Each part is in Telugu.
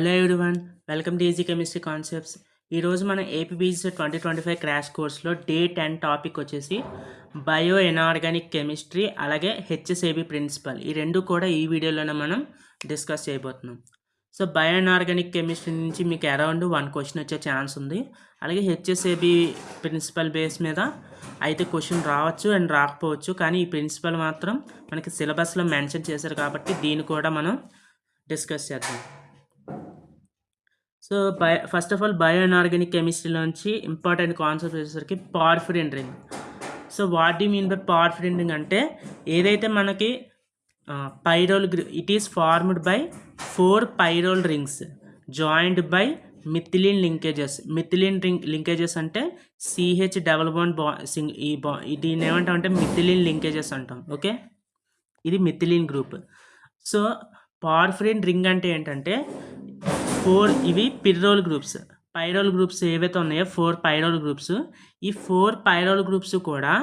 Hello everyone, welcome to easy chemistry concepts. ఈరోజు మన ఏపీబీసీ 2025 క్రాష్ కోర్స్లో డే 10 టాపిక్ వచ్చేసి బయో ఎనార్గానిక్ కెమిస్ట్రీ, అలాగే హెచ్ఎస్ఏబి ప్రిన్సిపల్. ఈ రెండు కూడా ఈ వీడియోలోనే మనం డిస్కస్ చేయబోతున్నాం. సో బయో ఎనార్గానిక్ కెమిస్ట్రీ నుంచి మీకు అరౌండ్ 1 క్వశ్చన్ వచ్చే ఛాన్స్ ఉంది. అలాగే హెచ్ఎస్ఏబి ప్రిన్సిపల్ బేస్ మీద అయితే క్వశ్చన్ రావచ్చు అండ్ రాకపోవచ్చు, కానీ ఈ ప్రిన్సిపల్ మాత్రం మనకి సిలబస్లో మెన్షన్ చేశారు కాబట్టి దీన్ని కూడా మనం డిస్కస్ చేద్దాం. So first of all bio inorganic కెమిస్ట్రీలోంచి ఇంపార్టెంట్ కాన్సెప్ట్ వచ్చేసరికి porphyrin ring. So what you mean by porphyrin ring అంటే ఏదైతే మనకి pyrrole it is formed by 4 pyrrole rings joined by methylene linkages. Methylene linkages అంటే సిహెచ్ డబల్ బాండ్ దీన్ని ఏమంటాం అంటే మిథిలిన్ లింకేజెస్ అంటాం. ఓకే, ఇది methylene group. So porphyrin ring అంటే ఏంటంటే 4 ఇవి పిర్రోల్ గ్రూప్స్. పైరోల్ గ్రూప్స్ ఏవైతే ఉన్నాయో 4 పైరోల్ గ్రూప్స్, ఈ 4 పైరోల్ గ్రూప్స్ కూడా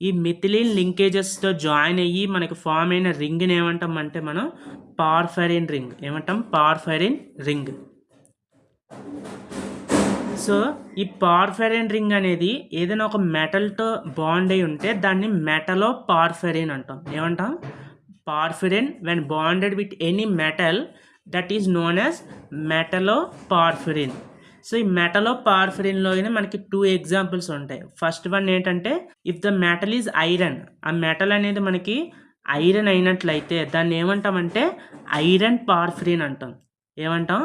ఈ మిథిలిన్ లింకేజెస్తో జాయిన్ అయ్యి మనకి ఫామ్ అయిన రింగ్ని ఏమంటాం అంటే మనం పార్ఫైరిన్ రింగ్ ఏమంటాం, పార్ఫైరిన్ రింగ్. సో ఈ పార్ఫైరిన్ రింగ్ అనేది ఏదైనా ఒక మెటల్తో బాండ్ అయి ఉంటే దాన్ని మెటలో పార్ఫైరిన్ అంటాం. ఏమంటాం, porphyrin when bonded with any metal that is known as metalloporphyrin. So ఈ మెటలోపార్ఫిరిన్లోనే మనకి 2 ఎగ్జాంపుల్స్ ఉంటాయి. ఫస్ట్ వన్ ఏంటంటే if the metal is iron, ఆ మెటల్ అనేది మనకి ఐరన్ అయినట్లయితే దాన్ని ఏమంటామంటే ఐరన్ పార్ఫిరిన్ అంటాం. ఏమంటాం,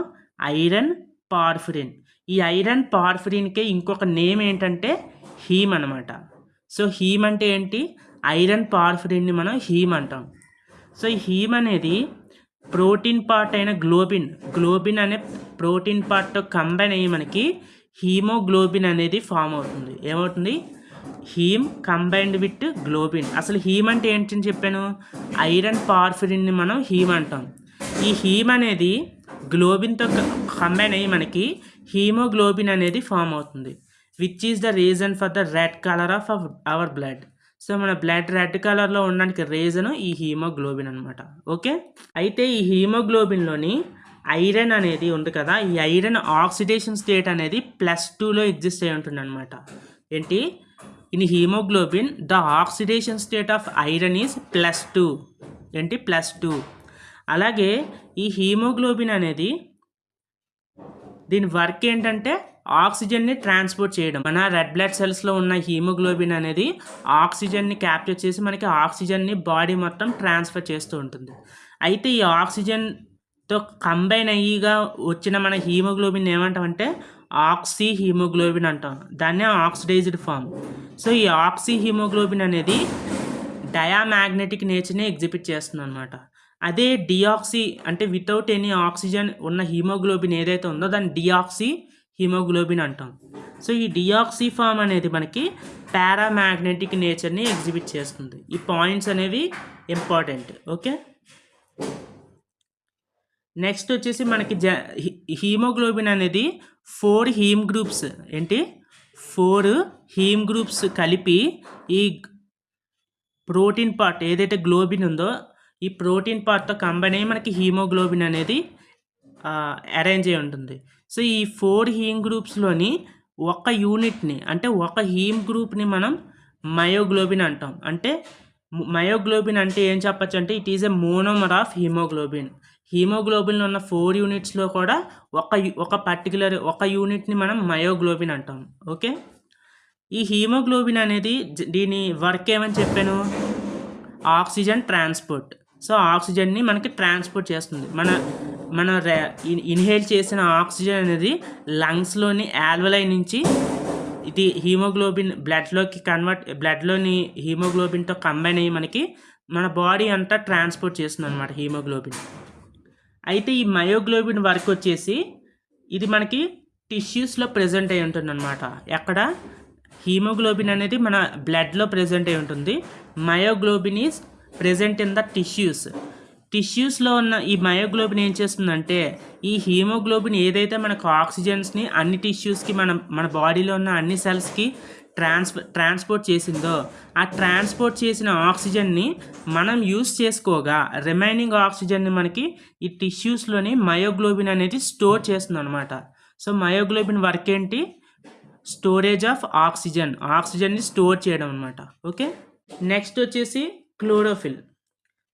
ఐరన్ పార్ఫిరిన్. ఈ ఐరన్ పార్ఫిరిన్కే ఇంకొక నేమ్ ఏంటంటే హీమ్ అనమాట. సో హీమ్ అంటే ఏంటి, ఐరన్ పార్ఫిరిన్ని మనం హీమ్ అంటాం. సో ఈ హీమ్ అనేది ప్రోటీన్ పార్ట్ అయిన గ్లోబిన్ అనే ప్రోటీన్ పార్ట్తో కంబైన్ అయ్యి మనకి హీమోగ్లోబిన్ అనేది ఫామ్ అవుతుంది. ఏమవుతుంది, హీమ్ కంబైన్డ్ విత్ గ్లోబిన్. అసలు హీమ్ అంటే ఏంటని చెప్పాను, ఐరన్ పార్ఫిరిన్ని మనం హీమ్ అంటాం. ఈ హీమ్ అనేది గ్లోబిన్తో కంబైన్ అయ్యి మనకి హీమోగ్లోబిన్ అనేది ఫామ్ అవుతుంది, which is the reason for the red colour of our blood. So మన బ్లడ్ రెడ్ కలర్లో ఉండడానికి రీజను ఈ హీమోగ్లోబిన్ అనమాట. ఓకే, అయితే ఈ హీమోగ్లోబిన్లోని ఐరన్ అనేది ఉంది కదా, ఈ ఐరన్ ఆక్సిడేషన్ స్టేట్ అనేది +2లో ఎగ్జిస్ట్ అయి ఉంటుంది అనమాట. ఏంటి, in haemoglobin the oxidation state of iron is +2. ఏంటి, +2. అలాగే ఈ హీమోగ్లోబిన్ అనేది దీని వర్క్ ఏంటంటే ఆక్సిజన్ని ట్రాన్స్పోర్ట్ చేయడం. మన రెడ్ బ్లడ్ సెల్స్లో ఉన్న హీమోగ్లోబిన్ అనేది ఆక్సిజన్ని క్యాప్చర్ చేసి మనకి ఆక్సిజన్ని బాడీ మొత్తం ట్రాన్స్ఫర్ చేస్తూ ఉంటుంది. అయితే ఈ ఆక్సిజన్తో కంబైన్ అయ్యిగా వచ్చిన మన హీమోగ్లోబిన్ ఏమంటామంటే ఆక్సీ హీమోగ్లోబిన్ అంటాం, దాన్నే ఆక్సిడైజ్డ్ ఫామ్. సో ఈ ఆక్సీ హీమోగ్లోబిన్ అనేది డయామాగ్నెటిక్ నేచర్ని ఎగ్జిబిట్ చేస్తుంది అనమాట. అదే డిఆక్సీ అంటే వితౌట్ ఎనీ ఆక్సిజన్ ఉన్న హీమోగ్లోబిన్ ఏదైతే ఉందో దాన్ని డిఆక్సీ హీమోగ్లోబిన్ అంటాం. సో ఈ డిఆక్సీ ఫామ్ అనేది మనకి పారామాగ్నెటిక్ నేచర్ని ఎగ్జిబిట్ చేస్తుంది. ఈ పాయింట్స్ అనేవి ఇంపార్టెంట్. ఓకే, నెక్స్ట్ వచ్చేసి మనకి హీమోగ్లోబిన్ అనేది 4 హీమ్ గ్రూప్స్, ఏంటి 4 హీమ్ గ్రూప్స్ కలిపి ఈ ప్రోటీన్ పార్ట్ ఏదైతే గ్లోబిన్ ఉందో ఈ ప్రోటీన్ పార్ట్తో కంబైన్ అయ్యి మనకి హీమోగ్లోబిన్ అనేది అరేంజ్ అయి ఉంటుంది. సో ఈ 4 హీమ్ గ్రూప్స్లోని ఒక యూనిట్ని అంటే ఒక హీమ్ గ్రూప్ని మనం మయోగ్లోబిన్ అంటాం. అంటే మయోగ్లోబిన్ అంటే ఏం చెప్పచ్చు అంటే it is a monomer of haemoglobin. హీమోగ్లోబిన్లో ఉన్న 4 యూనిట్స్లో కూడా ఒక పర్టికులర్ ఒక యూనిట్ని మనం మయోగ్లోబిన్ అంటాం. ఓకే, ఈ హీమోగ్లోబిన్ అనేది దీని వర్క్ ఏమని చెప్పాను, ఆక్సిజన్ ట్రాన్స్పోర్ట్. సో ఆక్సిజన్ని మనకి ట్రాన్స్పోర్ట్ చేస్తుంది. మన ఇన్హేల్ చేసిన ఆక్సిజన్ అనేది లంగ్స్లోని ఆల్వలై నుంచి ఇది హీమోగ్లోబిన్ బ్లడ్లోని హీమోగ్లోబిన్తో కంబైన్ అయ్యి మనకి మన బాడీ అంతా ట్రాన్స్పోర్ట్ చేస్తుంది అనమాట హీమోగ్లోబిన్. అయితే ఈ మయోగ్లోబిన్ వర్క్ వచ్చేసి ఇది మనకి టిష్యూస్లో ప్రెజెంట్ అయి ఉంటుంది అనమాట. ఎక్కడ, హీమోగ్లోబిన్ అనేది మన బ్లడ్లో ప్రెజెంట్ అయి ఉంటుంది. Myoglobin is present in the టిష్యూస్లో ఉన్న ఈ మయోగ్లోబిన్ ఏం చేస్తుందంటే ఈ హీమోగ్లోబిన్ ఏదైతే మనకు ఆక్సిజన్స్ని అన్ని టిష్యూస్కి మన బాడీలో ఉన్న అన్ని సెల్స్కి ట్రాన్స్పోర్ట్ చేసిందో ఆ ట్రాన్స్పోర్ట్ చేసిన ఆక్సిజన్ని మనం యూస్ చేసుకోగా రిమైనింగ్ ఆక్సిజన్ని మనకి ఈ టిష్యూస్లోని మయోగ్లోబిన్ అనేది స్టోర్ చేస్తుంది అనమాట. సో మయోగ్లోబిన్ వర్క్ ఏంటి? స్టోరేజ్ ఆఫ్ ఆక్సిజన్ని స్టోర్ చేయడం అనమాట. ఓకే, నెక్స్ట్ వచ్చేసి క్లోరోఫిల్.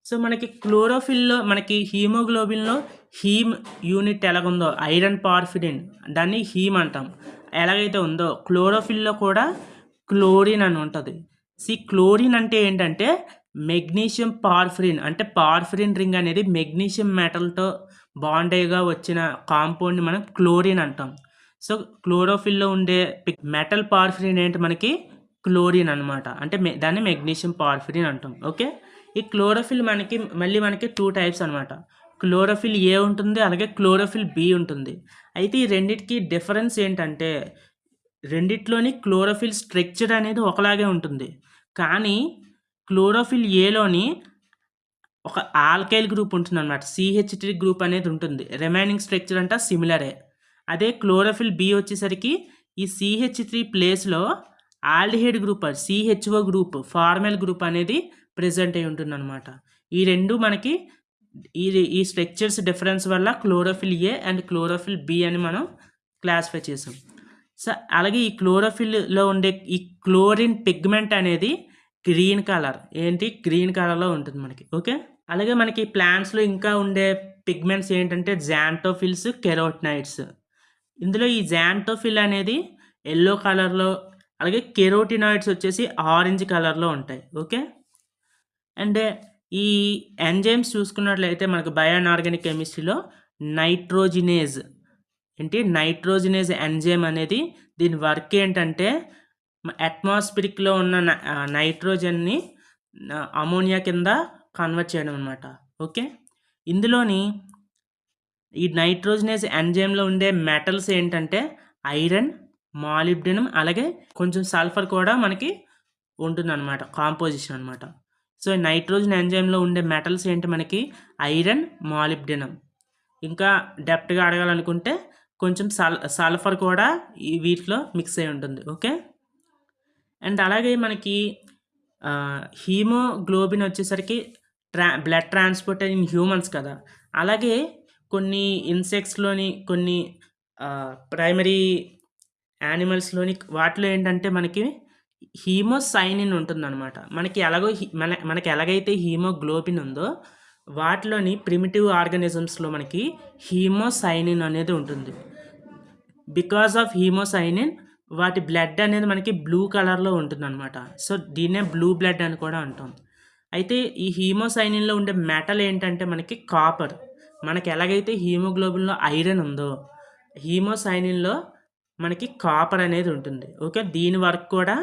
సో మనకి క్లోరోఫిల్లో మనకి హీమోగ్లోబిన్లో హీమ్ యూనిట్ ఎలాగుందో ఐరన్ పార్ఫిరిన్ దాన్ని హీమ్ అంటాం. ఎలాగైతే ఉందో క్లోరోఫిల్లో కూడా క్లోరిన్ అని ఉంటుంది. క్లోరిన్ అంటే ఏంటంటే మెగ్నీషియం పార్ఫిరిన్, అంటే పార్ఫిరిన్ రింగ్ అనేది మెగ్నీషియం మెటల్తో బాండేగా వచ్చిన కాంపౌండ్ని మనం క్లోరిన్ అంటాం. సో క్లోరోఫిల్లో ఉండే మెటల్ పార్ఫిరిన్ ఏంటి? మనకి క్లోరిన్ అనమాట. అంటే దాన్ని మెగ్నీషియం పార్ఫిరిన్ అంటాం. ఓకే, ఈ క్లోరోఫిల్ మనకి 2 టైప్స్ అనమాట. క్లోరోఫిల్ ఏ ఉంటుంది, అలాగే క్లోరోఫిల్ బి ఉంటుంది. అయితే ఈ రెండిటికి డిఫరెన్స్ ఏంటంటే రెండిట్లోని క్లోరోఫిల్ స్ట్రక్చర్ అనేది ఒకలాగే ఉంటుంది. కానీ క్లోరోఫిల్ ఏలోని ఒక ఆల్కైల్ గ్రూప్ ఉంటుంది అనమాట, CH3 గ్రూప్ అనేది ఉంటుంది. రిమైనింగ్ స్ట్రక్చర్ అంతా సిమిలరే. అదే క్లోరోఫిల్ బి వచ్చేసరికి ఈ CH3 ప్లేస్లో aldehyde group, CHO group, formyl group అనేది ప్రెజెంట్ అయి ఉంటుంది అనమాట. ఈ రెండు మనకి ఈ స్ట్రక్చర్స్ డిఫరెన్స్ వల్ల chlorophyll A and chlorophyll B అని మనం క్లాసిఫై చేసాం. సో అలాగే ఈ క్లోరోఫిల్లో ఉండే ఈ క్లోరిన్ పిగ్మెంట్ అనేది గ్రీన్ కలర్లో ఉంటుంది మనకి. ఓకే, అలాగే మనకి ప్లాంట్స్లో ఇంకా ఉండే పిగ్మెంట్స్ ఏంటంటే జాంటోఫిల్స్, కెరోటినాయిడ్స్. ఇందులో ఈ జాంటోఫిల్ అనేది ఎల్లో కలర్లో, అలాగే కెరోటినాయిడ్స్ వచ్చేసి ఆరెంజ్ కలర్లో ఉంటాయి. ఓకే, అండ్ ఈ ఎంజైమ్స్ చూసుకున్నట్లయితే మనకు బయో ఆర్గానిక్ కెమిస్ట్రీలో నైట్రోజినేజ్ ఎంజైమ్ అనేది దీని వర్క్ ఏంటంటే అట్మాస్ఫిరిక్లో ఉన్న నైట్రోజన్ని అమోనియా కింద కన్వర్ట్ చేయడం అనమాట. ఓకే, ఇందులోని ఈ నైట్రోజినేజ్ ఎంజైమ్లో ఉండే మెటల్స్ ఏంటంటే ఐరన్, మాలిబ్డినం, అలాగే కొంచెం సల్ఫర్ కూడా మనకి ఉంటుందన్నమాట, కాంపోజిషన్ అనమాట. సో నైట్రోజన్ ఎంజైమ్లో ఉండే మెటల్స్ ఏంటి? మనకి ఐరన్, మాలిబ్డినం. ఇంకా డెప్త్గా అడగాలనుకుంటే కొంచెం సల్ఫర్ కూడా ఈ వీటిలో మిక్స్ అయి ఉంటుంది. ఓకే, అండ్ అలాగే మనకి హీమోగ్లోబిన్ వచ్చేసరికి బ్లడ్ ట్రాన్స్పోర్ట్ ఇన్ హ్యూమన్స్ కదా. అలాగే కొన్ని ఇన్సెక్ట్స్లోని, కొన్ని ప్రైమరీ యానిమల్స్లోని వాటిలో ఏంటంటే మనకి హీమోసైనిన్ ఉంటుందన్నమాట. మనకి ఎలాగైతే హీమోగ్లోబిన్ ఉందో వాటిలోని ప్రిమిటివ్ ఆర్గానిజమ్స్లో మనకి హీమోసైనిన్ అనేది ఉంటుంది. బికాస్ ఆఫ్ హీమోసైనిన్ వాటి బ్లడ్ అనేది మనకి బ్లూ కలర్లో ఉంటుందన్నమాట. సో దీన్నే బ్లూ బ్లడ్ అని కూడా అంటాం. అయితే ఈ హీమోసైనిన్లో ఉండే మెటల్ ఏంటంటే మనకి కాపర్. మనకి ఎలాగైతే హీమోగ్లోబిన్లో ఐరన్ ఉందో హీమోసైనిన్లో మనకి కాపర్ అనేది ఉంటుంది. ఓకే, దీని వర్క్ కూడా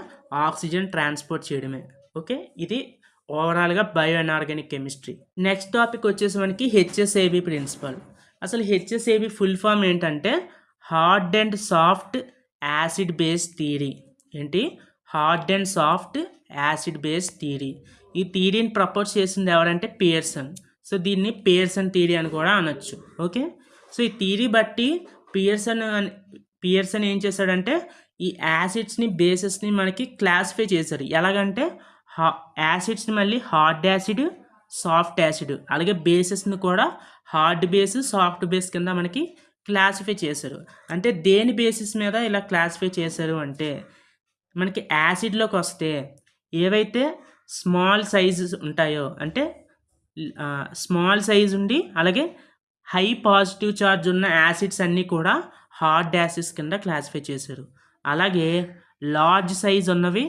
ఆక్సిజన్ ట్రాన్స్పోర్ట్ చేయడమే. ఓకే, ఇది ఓవరాల్గా బయో అన్ఆర్గానిక్ కెమిస్ట్రీ. నెక్స్ట్ టాపిక్ వచ్చేసి మనకి HSAB ప్రిన్సిపల్. అసలు HSAB ఫుల్ ఫామ్ ఏంటంటే hard and soft acid base theory. Hard and soft acid base theory. ఈ థియరీని ప్రపోజ్ చేసింది ఎవరంటే పియర్సన్. సో దీన్ని పియర్సన్ థియరీ అని కూడా అనొచ్చు. ఓకే, సో ఈ థియరీ బట్టి పియర్సన్ ఏం చేశాడంటే ఈ యాసిడ్స్ని, బేసెస్ని మనకి క్లాసిఫై చేశారు. ఎలాగంటే యాసిడ్స్ని మళ్ళీ హార్డ్ యాసిడ్, సాఫ్ట్ యాసిడ్, అలాగే బేసెస్ని కూడా హార్డ్ బేస్, సాఫ్ట్ బేస్ కింద మనకి క్లాసిఫై చేశారు. అంటే దేని బేసిస్ మీద ఇలా క్లాసిఫై చేశారు అంటే మనకి యాసిడ్లోకి వస్తే ఏవైతే స్మాల్ సైజెస్ ఉంటాయో, అంటే స్మాల్ సైజ్ ఉండి అలాగే హై పాజిటివ్ ఛార్జ్ ఉన్న యాసిడ్స్ అన్నీ కూడా హార్డ్ యాసిడ్స్ కింద క్లాసిఫై చేశారు. అలాగే లార్జ్ సైజ్ ఉన్నవి,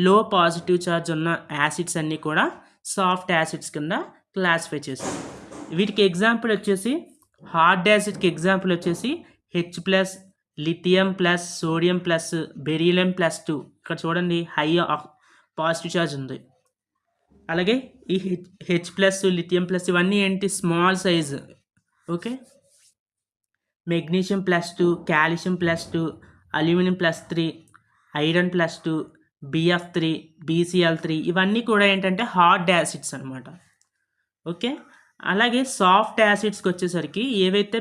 లో పాజిటివ్ ఛార్జ్ ఉన్న యాసిడ్స్ అన్నీ కూడా సాఫ్ట్ యాసిడ్స్ కింద క్లాసిఫై చేశారు. వీటికి ఎగ్జాంపుల్ వచ్చేసి హార్డ్ యాసిడ్కి ఎగ్జాంపుల్ వచ్చేసి H+, lithium plus, sodium plus, beryllium +2. ఇక్కడ చూడండి హై పాజిటివ్ ఛార్జ్ ఉంది. అలాగే ఈ H+, లిథియం ప్లస్ ఇవన్నీ ఏంటి? Small size. Okay, magnesium +2, calcium +2, aluminium +3, iron +2, BF3, BCl3 ఇవన్నీ కూడా ఏంటంటే హార్డ్ యాసిడ్స్ అనమాట. ఓకే, అలాగే సాఫ్ట్ యాసిడ్స్కి వచ్చేసరికి ఏవైతే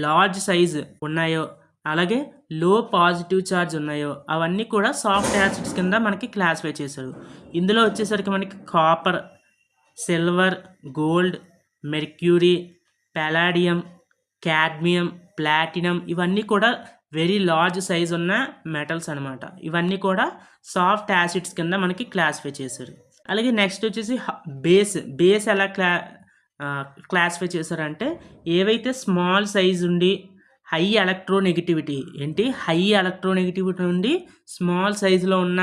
లార్జ్ సైజు ఉన్నాయో అలాగే లో పాజిటివ్ ఛార్జ్ ఉన్నాయో అవన్నీ కూడా సాఫ్ట్ యాసిడ్స్ కింద మనకి క్లాసిఫై చేశారు. ఇందులో వచ్చేసరికి మనకి copper, silver, gold, mercury, పలాడియం, cadmium, platinum ఇవన్నీ కూడా వెరీ లార్జ్ సైజ్ ఉన్న మెటల్స్ అనమాట. ఇవన్నీ కూడా సాఫ్ట్ యాసిడ్స్ కింద మనకి క్లాసిఫై చేశారు. అలాగే నెక్స్ట్ వచ్చేసి బేస్ ఎలా క్లాసిఫై చేశారంటే ఏవైతే స్మాల్ సైజ్ ఉండి హై ఎలక్ట్రోనెగటివిటీ ఉండి స్మాల్ సైజులో ఉన్న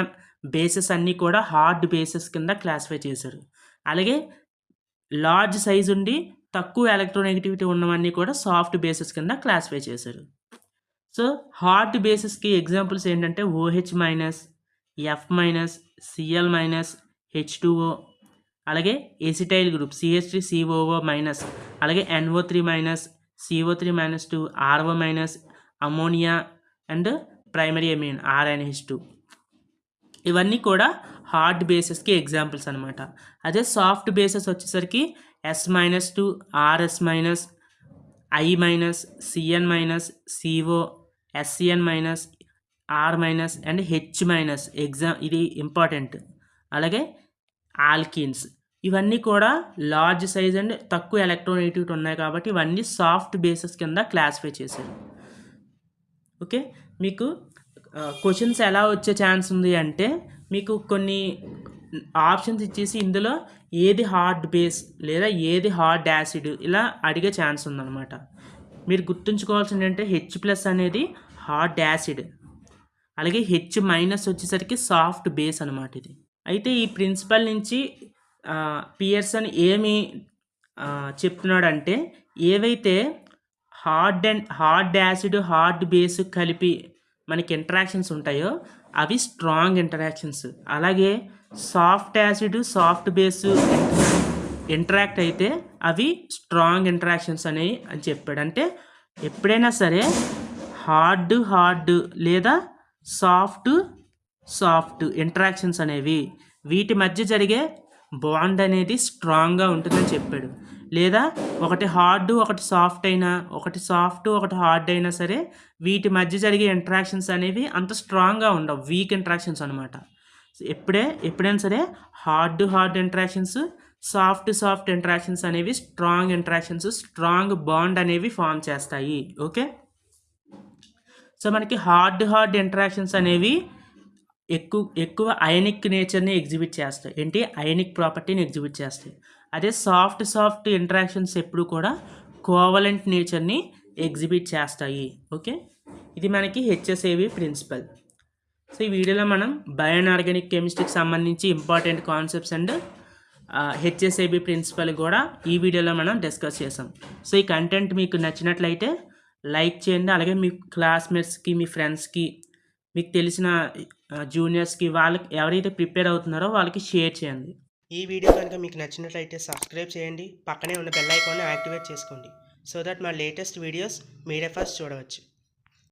బేసెస్ అన్నీ కూడా హార్డ్ బేసెస్ కింద క్లాసిఫై చేశారు. అలాగే లార్జ్ సైజ్ ఉండి తక్కువ ఎలక్ట్రోనెగటివిటీ ఉన్నవన్నీ కూడా సాఫ్ట్ బేసెస్ కింద క్లాసిఫై చేశారు. సో హార్డ్ బేసెస్కి ఎగ్జాంపుల్స్ ఏంటంటే OH-, F-, Cl-, H2O, అలాగే ఎసిటైల్ గ్రూప్ CH3COO-, అలాగే NO3-, CO3-2, RO-, ammonia and primary amine RNH2 ఇవన్నీ కూడా హార్డ్ బేసెస్కి ఎగ్జాంపుల్స్ అనమాట. అదే సాఫ్ట్ బేసెస్ వచ్చేసరికి S-2, RS-, I-, CN-, CO, SCN-, R-, and H-, ఇది ఇంపార్టెంట్. అలాగే ఆల్కీన్స్ ఇవన్నీ కూడా లార్జ్ సైజ్ అండ్ తక్కువ ఎలక్ట్రోనెగటివిటీ ఉన్నాయి కాబట్టి ఇవన్నీ సాఫ్ట్ బేసెస్ కింద క్లాసిఫై చేశారు. ఓకే, మీకు క్వశ్చన్స్ ఎలా వచ్చే ఛాన్స్ ఉంది అంటే మీకు కొన్ని ఆప్షన్స్ ఇచ్చేసి ఇందులో ఏది హార్డ్ బేస్ లేదా ఏది హార్డ్ యాసిడ్ ఇలా అడిగే ఛాన్స్ ఉందన్నమాట. మీరు గుర్తుంచుకోవాల్సింది అంటే H+ అనేది హార్డ్ యాసిడ్, అలాగే H- వచ్చేసరికి సాఫ్ట్ బేస్ అనమాట ఇది. అయితే ఈ ప్రిన్సిపల్ నుంచి పియర్సన్ ఏమి చెప్తున్నాడంటే ఏవైతే హార్డ్ యాసిడ్ హార్డ్ బేస్ కలిపి మనకి ఇంటరాక్షన్స్ ఉంటాయో అవి స్ట్రాంగ్ ఇంటరాక్షన్స్, అలాగే soft acid soft base interact అయితే అవి స్ట్రాంగ్ ఇంటరాక్షన్స్ అని చెప్పాడు. అంటే ఎప్పుడైనా సరే హార్డ్ లేదా సాఫ్ట్ ఇంటరాక్షన్స్ అనేవి వీటి మధ్య జరిగే బాండ్ అనేది స్ట్రాంగ్గా ఉంటుందని చెప్పాడు. లేదా ఒకటి హార్డ్ ఒకటి సాఫ్ట్ అయినా, ఒకటి సాఫ్ట్ ఒకటి హార్డ్ అయినా సరే వీటి మధ్య జరిగే ఇంటరాక్షన్స్ అనేవి అంత స్ట్రాంగ్గా ఉండవు, వీక్ ఇంటరాక్షన్స్ అనమాట. ఎప్పుడైనా సరే హార్డ్ ఇంటరాక్షన్స్, సాఫ్ట్ ఇంటరాక్షన్స్ అనేవి స్ట్రాంగ్ ఇంటరాక్షన్స్, స్ట్రాంగ్ బాండ్ అనేవి ఫామ్ చేస్తాయి. ఓకే, సో మనకి హార్డ్ ఇంటరాక్షన్స్ అనేవి ఎక్కువ అయనిక్ నేచర్ని ఎగ్జిబిట్ చేస్తాయి. అయనిక్ ప్రాపర్టీని ఎగ్జిబిట్ చేస్తాయి. అదే సాఫ్ట్ ఇంటరాక్షన్స్ ఎప్పుడు కూడా కోవలెంట్ నేచర్ని ఎగ్జిబిట్ చేస్తాయి. ఓకే, ఇది మనకి HSAB ప్రిన్సిపల్. సో ఈ వీడియోలో మనం బయోఆర్గానిక్ కెమిస్ట్రీకి సంబంధించి important concepts and HSAB principle కూడా ఈ వీడియోలో మనం డిస్కస్ చేసాం. సో ఈ కంటెంట్ మీకు నచ్చినట్లయితే లైక్ చేయండి. అలాగే మీ క్లాస్మేట్స్కి, మీ ఫ్రెండ్స్కి, మీకు తెలిసిన జూనియర్స్కి, వాళ్ళకి ఎవరైతే ప్రిపేర్ అవుతున్నారో వాళ్ళకి షేర్ చేయండి. ఈ వీడియో కనుక మీకు నచ్చినట్లయితే సబ్స్క్రైబ్ చేయండి, పక్కనే ఉన్న బెల్ ఐకాన్ని యాక్టివేట్ చేసుకోండి సో దట్ మా లేటెస్ట్ వీడియోస్ మీరే ఫస్ట్ చూడవచ్చు.